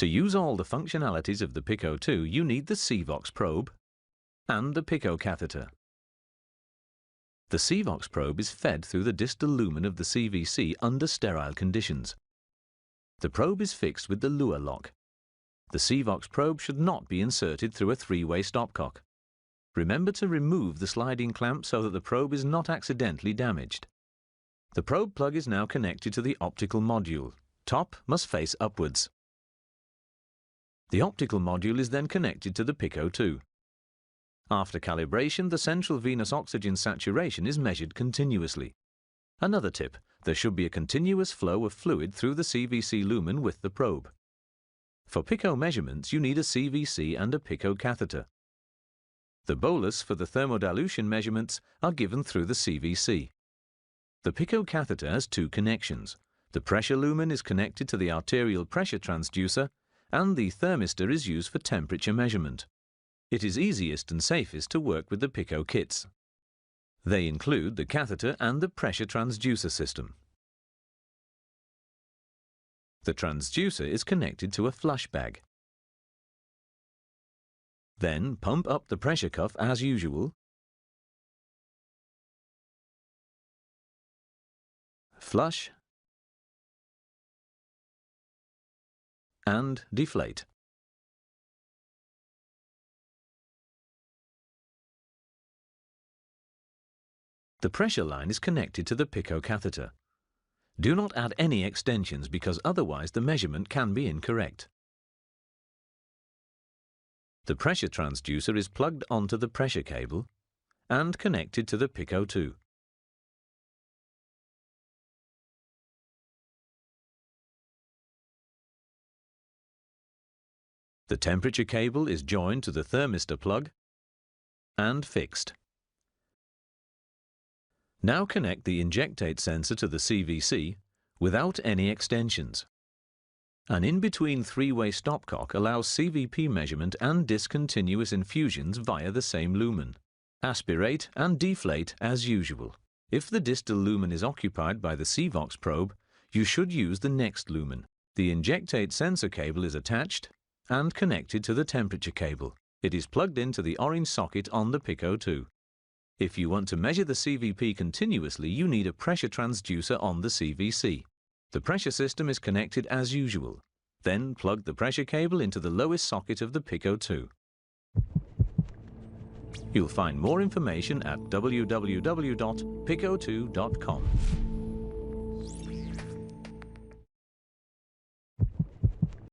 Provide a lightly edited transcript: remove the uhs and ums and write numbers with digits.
To use all the functionalities of the Pico 2, you need the CVOX probe and the Pico catheter. The CVOX probe is fed through the distal lumen of the CVC under sterile conditions. The probe is fixed with the Luer lock. The CVOX probe should not be inserted through a three-way stopcock. Remember to remove the sliding clamp so that the probe is not accidentally damaged. The probe plug is now connected to the optical module. Top must face upwards. The optical module is then connected to the Pico 2. After calibration, the central venous oxygen saturation is measured continuously. Another tip, there should be a continuous flow of fluid through the CVC lumen with the probe. For Pico measurements, you need a CVC and a Pico catheter. The bolus for the thermodilution measurements are given through the CVC. The Pico catheter has two connections. The pressure lumen is connected to the arterial pressure transducer, and the thermistor is used for temperature measurement. It is easiest and safest to work with the Pico kits. They include the catheter and the pressure transducer system. The transducer is connected to a flush bag. Then pump up the pressure cuff as usual. Flush and deflate. The pressure line is connected to the Pico catheter. Do not add any extensions because otherwise the measurement can be incorrect. The pressure transducer is plugged onto the pressure cable and connected to the Pico 2. The temperature cable is joined to the thermistor plug and fixed. Now connect the injectate sensor to the CVC without any extensions. An in-between three-way stopcock allows CVP measurement and discontinuous infusions via the same lumen. Aspirate and deflate as usual. If the distal lumen is occupied by the CVOX probe, you should use the next lumen. The injectate sensor cable is attached and connected to the temperature cable. It is plugged into the orange socket on the Pico 2. If you want to measure the CVP continuously, you need a pressure transducer on the CVC. The pressure system is connected as usual. Then plug the pressure cable into the lowest socket of the Pico 2. You'll find more information at www.pico2.com.